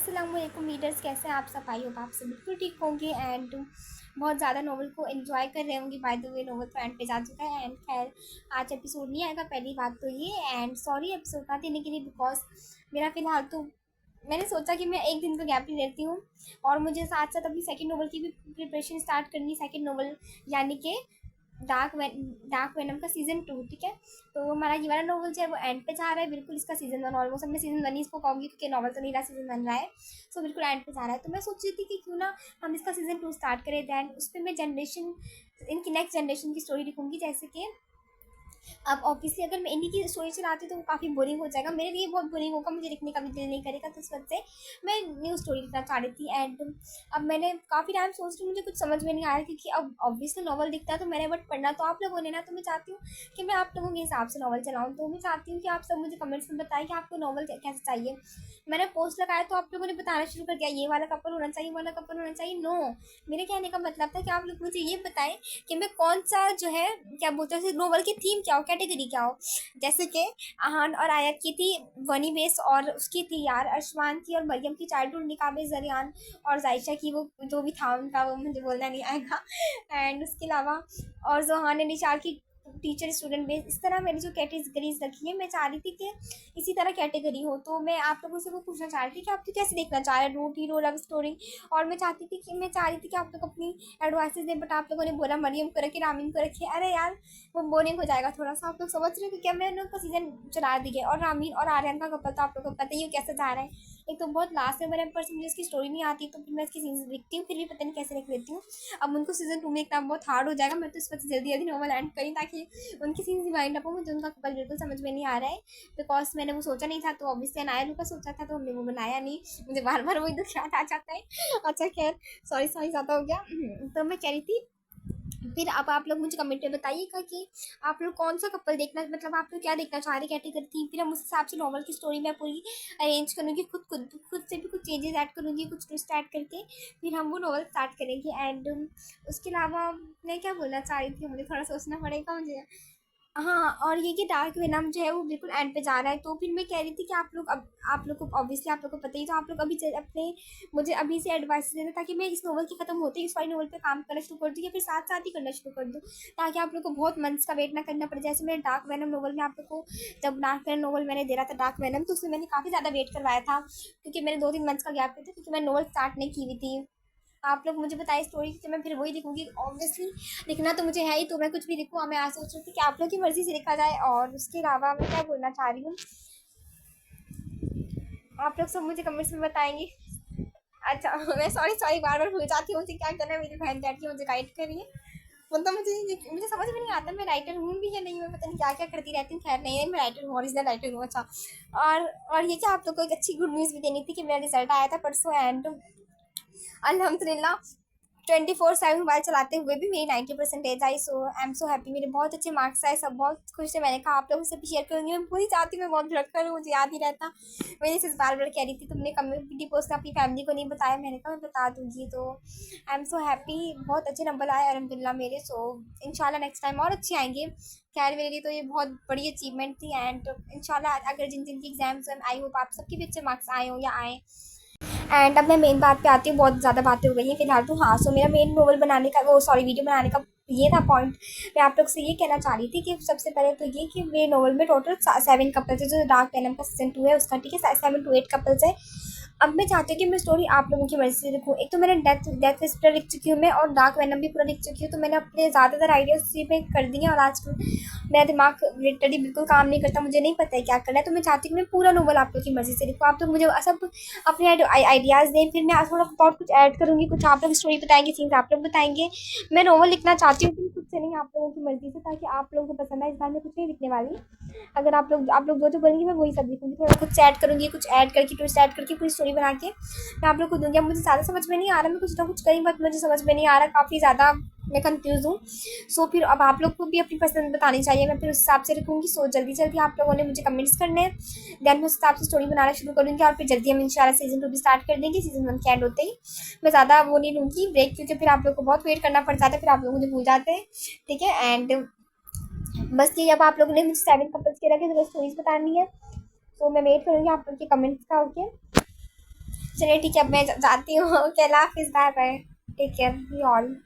अस्सलाम वालेकुम रीडर्स, कैसे हैं आप सब। आई होप आप सब बिल्कुल ठीक होंगे एंड बहुत ज़्यादा नॉवल को एंजॉय कर रहे होंगे। बाय द वे नॉवल तो एंड पे जा चुका है एंड खैर आज एपिसोड नहीं आएगा, पहली बात तो ये। एंड सॉरी एपिसोड ना देने के लिए, बिकॉज मेरा फ़िलहाल तो मैंने सोचा कि मैं एक दिन का गैप ही लेती हूँ और मुझे साथ साथ अपनी सेकंड नॉवल की भी प्रिपरेशन स्टार्ट करनी। सेकंड नॉवल यानी कि डार्क वेनम का सीज़न 2, ठीक है। तो हमारा ये वाला नॉवल जो है वो एंड पे जा रहा है, बिल्कुल इसका सीज़न 1 ऑलमोस्ट। अब मैं सीज़न 1 ही इसको कहूँगी क्योंकि नॉवल तो नहीं रहा, सीज़न 1 रहा है। सो बिल्कुल एंड पे जा रहा है। तो मैं सोच रही थी कि क्यों ना हम इसका सीज़न 2 स्टार्ट करें। दैन उस पर मैं जनरेशन इनकी नेक्स्ट जनरेशन की स्टोरी लिखूँगी। जैसे कि अब ऑब्वियसली अगर मैं इन्हीं की स्टोरी चलाती हूँ तो वो काफ़ी बोरिंग हो जाएगा, मेरे लिए बहुत बोरिंग होगा, मुझे लिखने का भी दिल नहीं करेगा। तो इस वजह से मैं न्यू स्टोरी लिखना चाह रही थी। एंड अब मैंने काफ़ी टाइम सोच रही हूँ, मुझे कुछ समझ में नहीं आया क्योंकि अब ऑब्वियसली नॉवल दिखता है तो मैंने बट पढ़ना तो आप लोगों ने ना। तो मैं चाहती हूँ कि मैं आप लोगों के हिसाब से नॉवल चलाऊँ। तो मैं चाहती हूँ कि आप सब मुझे कमेंट्स में बताएं कि आपको नॉवल कैसे चाहिए। मैंने पोस्ट लगाया तो आप लोगों ने बताना शुरू कर दिया, ये वाला कपल होना चाहिए, वाला कपल होना चाहिए। नो, मेरे कहने का मतलब था कि आप लोग मुझे ये बताएं कि मैं कौन सा जो है क्या बोलते हैं नोवेल की थीम क्या हो, कैटेगरी क्या हो। जैसे कि आहान और आयत की थी वनी बेस, और उसकी थी यार अशमान की और मरियम की चाइल्डहुड निकाब जरियान, और जायशा की वो जो भी था उनका वो मुझे बोलना नहीं आएगा। एंड उसके अलावा और जोहान ने निशार की टीचर स्टूडेंट बेस। इस तरह मैंने जो कैटेगरीज रखी है, मैं चाह रही थी कि इसी तरह कैटेगरी हो। तो मैं आप लोगों से वो पूछना चाह रही थी कि आप तो कैसे देखना चाह रहे हैं, रूट हीरो लव स्टोरी। और मैं चाह रही थी कि आप लोग अपनी एडवाइसेस दें, बट आप लोगों ने बोला मरियम को रखे, रामीन को रखे। अरे यार वो बोरिंग हो जाएगा थोड़ा सा, आप लोग समझ रहे हो कि क्या मैंने उनका सीजन चला दिए। और रामीन और आर्यन का कपल तो आप लोगों को पता ही है कैसे जा रहा है। एक तो बहुत लास्ट में बने पर मुझे इसकी स्टोरी नहीं आती, तो फिर मैं इसकी सीजन लिखती हूँ, फिर भी पता नहीं कैसे लिख लेती हूँ। अब उनको सीजन 2 में लिखना बहुत हार्ड हो जाएगा। मैं तो इस वजह से जल्दी जल्दी नॉवल एंड करी ताकि उनकी सीन्स रिवाइंड अप हो। मुझे उनका कपल बिल्कुल समझ में नहीं आ रहा है, बिकॉज मैंने वो सोचा नहीं था। तो ऑब्वियसली अनाया का सोचा था, तो हमने वो बनाया नहीं। मुझे बार बार वही दुख याद आ जाता है। अच्छा खैर, सॉरी सॉरी ज़्यादा हो गया। तो मैं कह रही थी, फिर अब आप लोग मुझे कमेंट में बताइएगा कि आप लोग कौन सा कपल देखना, मतलब आप लोग क्या देखना चाह रहे कैटेगरी थी। फिर हम उस हिसाब से नॉवल की स्टोरी मैं पूरी अरेंज करूँगी, खुद से भी कुछ चेंजेस ऐड करूँगी, कुछ ट्विस्ट ऐड करके फिर हम वो नॉवल स्टार्ट करेंगे। एंड उसके अलावा मैं क्या बोलना चाह रही थी, मुझे थोड़ा सोचना पड़ेगा मुझे। हाँ, और ये कि डार्क वेनम जो है वो बिल्कुल एंड पे जा रहा है। तो फिर मैं कह रही थी कि आप लोग अब आप लोग को ऑब्वियसली आप लोग को पता ही, तो आप लोग अभी अपने मुझे अभी से एडवाइस देना ताकि मैं इस नोवेल की ख़त्म होते ही इस वाली नोवेल पे काम करना शुरू कर दूँ, या फिर साथ साथ ही करना शुरू कर दूँ, ताकि आप लोग को बहुत मंथ्स का वेट ना करना पड़े। जैसे मेरे डार्क वेनम नोवेल में आप लोग को, जब डार्क वेनम नोवेल मैंने दे रहा था डार्क वेनम, तो उसमें मैंने काफ़ी ज़्यादा वेट करवाया था क्योंकि मैंने 2-3 मंथ्स का गैप लिया था क्योंकि मैं नोवेल स्टार्ट नहीं की हुई थी। आप लोग मुझे बताइए स्टोरी की, मैं फिर वही लिखूंगी। ऑब्वियसली लिखना तो मुझे है ही, तो मैं कुछ भी लिखूँ। मैं आज सोच रही थी कि आप लोग की मर्ज़ी से लिखा जाए। और उसके अलावा मैं क्या बोलना चाह रही हूँ, आप लोग सब मुझे कमेंट्स में बताएंगे। अच्छा मैं सॉरी सॉरी बार बार भूल जाती हूँ, मुझे क्या करना है। मेरी बहन बैठ के मुझे गाइड करिए। मतलब मुझे समझ में नहीं आता मैं राइटर हूँ भी या नहीं, मैं पता नहीं क्या क्या करती रहती हूँ। खैर नहीं, मैं राइटर हूँ, ओरिजिनल राइटर हूँ। अच्छा, और ये क्या आप लोग को एक अच्छी गुड न्यूज़ भी देनी थी कि मेरा रिजल्ट आया था परसों। एंड अल्हम्दुलिल्लाह 24/7 मोबाइल चलाते हुए भी मेरी 90% आई। सो आई एम सो हैप्पी, मेरे बहुत अच्छे मार्क्स आए, सब बहुत खुश थे। मैंने कहा आप लोगों से भी शेयर करूँगी, मैं पूरी चाहती हूँ मैं बहुत लड़कर हूँ, मुझे याद ही रहता। मेरी सिर्फ बार बार कह रही थी तुमने कम्युनिटी पोस्ट अपनी फैमिली को नहीं बताया, मैंने कहा मैं बता दूँगी। तो आई एम सो हैप्पी, बहुत अच्छे नंबर आए अलहमदिल्ला मेरे। सो इंशाल्लाह नेक्स्ट टाइम और अच्छे आएंगे। खैर मेरे लिए तो ये बहुत बड़ी अचीवमेंट थी। एंड इंशाल्लाह अगर जिन जिन की एग्जाम्स हैं, आई होप आप सबके भी अच्छे मार्क्स आए हो या आए। एंड अब मैं मेन बात पे आती हूँ, बहुत ज़्यादा बातें हो गई हैं फिलहाल तो। हाँ, सो मेरा मेन नोवेल बनाने का वो सॉरी वीडियो बनाने का ये था पॉइंट। मैं आप लोग से ये कहना चाह रही थी कि सबसे पहले तो ये कि मेरे नोवेल में टोटल 7 कपल्स है, जो डार्क वेनम का सीजन 2 है उसका, ठीक है। 7 to 8 कपल्स है। अब मैं चाहती हूँ कि मैं स्टोरी आप लोगों की मर्ज़ी से लिखूँ। एक तो मैंने डेथ विस्परर लिख चुकी हूँ मैं, और डार्क वेनम भी पूरा लिख चुकी हूँ। तो मैंने अपने ज़्यादातर आइडियाज़ उसी पे कर दिए हैं, और आज मेरा दिमाग लिटरली बिल्कुल काम नहीं करता, मुझे नहीं पता है क्या करना है। तो मैं चाहती हूँ कि मैं पूरा नोवेल आप लोग की मर्ज़ी से लिखूँ। आप लोग मुझे सब अपने आइडियाज़ दें, फिर मैं थोड़ा बहुत कुछ ऐड करूँगी, कुछ आप लोग स्टोरी बताएंगे, सीन्स आप लोग बताएंगे। मैं नोवेल लिखना चाहती हूँ कि खुद से नहीं, आप लोगों की मर्ज़ी से, ताकि आप लोगों को पसंद आए। इस बार मैं कुछ नहीं लिखने वाली। अगर आप लोग जो जो बोलेंगे मैं वही सब लिखूँगी। थोड़ा कुछ ऐड करूँगी, कुछ ऐड करके ट्विस्ट ऐड करके पूरी स्टोरी बना के मैं आप लोग को दूँगी। अब मुझे ज़्यादा समझ में नहीं आ रहा, मैं कुछ ना कुछ करी बट मुझे समझ में नहीं आ रहा, काफ़ी ज़्यादा मैं कंफ्यूज़ हूँ। सो फिर अब आप लोग को भी अपनी पसंद बतानी चाहिए, मैं फिर उस हिसाब से लिखूँगी। सो जल्दी जल्दी आप लोगों ने मुझे कमेंट्स करने हैं, देन मैं उस हिसाब से स्टोरी बनाना शुरू करूँगी। और फिर जल्दी हम इंशाल्लाह सीजन 2 भी स्टार्ट कर देंगे। सीजन 1 के एंड होते ही मैं ज़्यादा वो नहीं लूँगी ब्रेक, क्योंकि फिर आप लोग को बहुत वेट करना पड़ जाता है, फिर आप लोग मुझे भूल जाते हैं, ठीक है। एंड बस ये, अब आप लोगों ने मुझे 7 कपल्स के रखे तो स्टोरीज बतानी है। तो मैं वेट करूँगी आप लोग के कमेंट्स का, ओके। चलिए ठीक है, अब मैं जाती हूँ। ओके, अल्लाह हाफिज़, bye bye, take care you all.